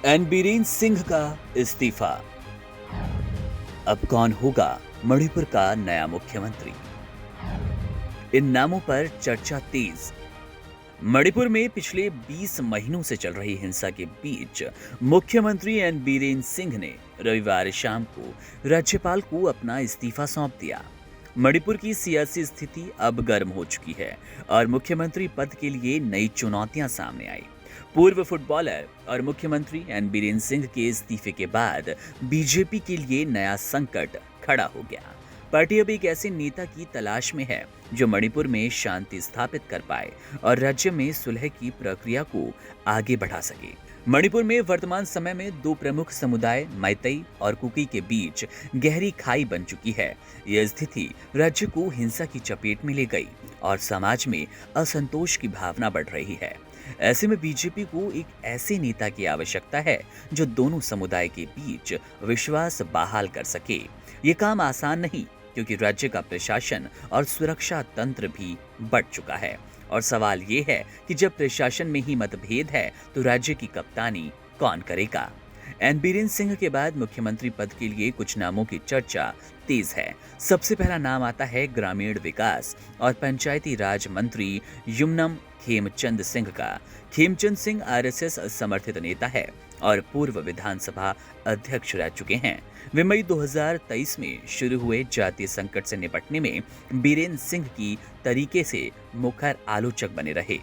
N Biren Singh का इस्तीफा। अब कौन होगा मणिपुर का नया मुख्यमंत्री? इन नामों पर चर्चा तेज। मणिपुर में पिछले 20 महीनों से चल रही हिंसा के बीच मुख्यमंत्री एन बीरेन सिंह ने रविवार शाम को राज्यपाल को अपना इस्तीफा सौंप दिया। मणिपुर की सियासी स्थिति अब गर्म हो चुकी है और मुख्यमंत्री पद के लिए नई चुनौतियां सामने आई। पूर्व फुटबॉलर और मुख्यमंत्री एन बीरेन सिंह के इस्तीफे के बाद बीजेपी के लिए नया संकट खड़ा हो गया। पार्टी अब एक ऐसे नेता की तलाश में है जो मणिपुर में शांति स्थापित कर पाए और राज्य में सुलह की प्रक्रिया को आगे बढ़ा सके। मणिपुर में वर्तमान समय में दो प्रमुख समुदाय मैतेई और कुकी के बीच गहरी खाई बन चुकी है। यह स्थिति राज्य को हिंसा की चपेट में ले गई और समाज में असंतोष की भावना बढ़ रही है। ऐसे में बीजेपी को एक ऐसे नेता की आवश्यकता है जो दोनों समुदाय के बीच विश्वास बहाल कर सके। ये काम आसान नहीं, क्योंकि राज्य का प्रशासन और सुरक्षा तंत्र भी बढ़ चुका है और सवाल ये है कि जब प्रशासन में ही मतभेद है तो राज्य की कप्तानी कौन करेगा? एन बीरेन सिंह के बाद मुख्यमंत्री पद के लिए कुछ नामों की चर्चा तेज है। सबसे पहला नाम आता है ग्रामीण विकास और पंचायती राज मंत्री युमनम खेमचंद सिंह का। खेमचंद सिंह आरएसएस समर्थित नेता है और पूर्व विधानसभा अध्यक्ष रह चुके हैं। वे मई 2023 में शुरू हुए जातीय संकट से निपटने में बीरेन सिंह की तरीके से मुखर आलोचक बने रहे।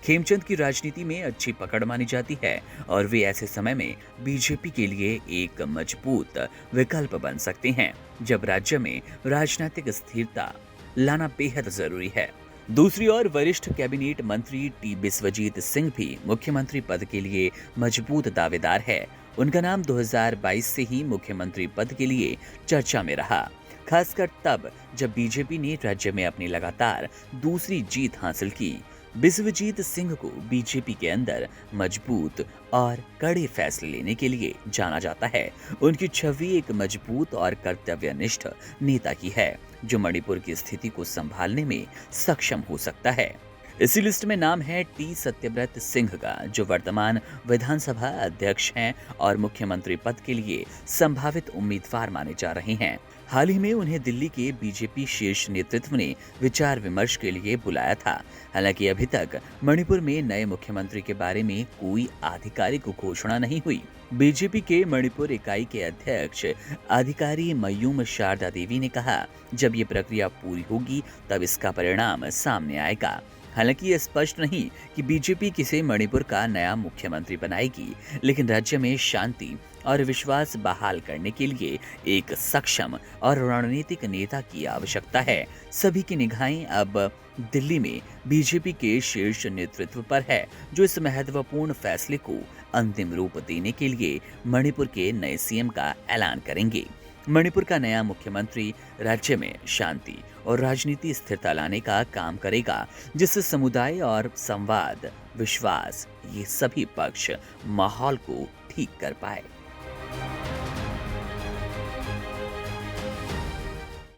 खेमचंद की राजनीति में अच्छी पकड़ मानी जाती है और वे ऐसे समय में बीजेपी के लिए एक मजबूत विकल्प बन सकते हैं जब राज्य में राजनीतिक स्थिरता लाना बेहद जरूरी है। दूसरी ओर वरिष्ठ कैबिनेट मंत्री टी बिस्वजीत सिंह भी मुख्यमंत्री पद के लिए मजबूत दावेदार है। उनका नाम 2022 से ही मुख्यमंत्री पद के लिए चर्चा में रहा, खासकर तब जब बीजेपी ने राज्य में अपनी लगातार दूसरी जीत हासिल की। बिस्वजीत सिंह को बीजेपी के अंदर मजबूत और कड़े फैसले लेने के लिए जाना जाता है। उनकी छवि एक मजबूत और कर्तव्यनिष्ठ नेता की है जो मणिपुर की स्थिति को संभालने में सक्षम हो सकता है। इसी लिस्ट में नाम है टी सत्यव्रत सिंह का, जो वर्तमान विधानसभा अध्यक्ष हैं और मुख्यमंत्री पद के लिए संभावित उम्मीदवार माने जा रहे हैं। हाल ही में उन्हें दिल्ली के बीजेपी शीर्ष नेतृत्व ने विचार विमर्श के लिए बुलाया था। हालांकि अभी तक मणिपुर में नए मुख्यमंत्री के बारे में कोई आधिकारिक घोषणा नहीं हुई। बीजेपी के मणिपुर इकाई के अध्यक्ष अधिकारी मयूम शारदा देवी ने कहा, जब ये प्रक्रिया पूरी होगी तब इसका परिणाम सामने आएगा। हालांकि यह स्पष्ट नहीं कि बीजेपी किसे मणिपुर का नया मुख्यमंत्री बनाएगी, लेकिन राज्य में शांति और विश्वास बहाल करने के लिए एक सक्षम और रणनीतिक नेता की आवश्यकता है। सभी की निगाहें अब दिल्ली में बीजेपी के शीर्ष नेतृत्व पर है, जो इस महत्वपूर्ण फैसले को अंतिम रूप देने के लिए मणिपुर के नए सीएम का ऐलान करेंगे। मणिपुर का नया मुख्यमंत्री राज्य में शांति और राजनीति स्थिरता लाने का काम करेगा, जिससे समुदाय और संवाद, विश्वास, ये सभी पक्ष माहौल को ठीक कर पाए।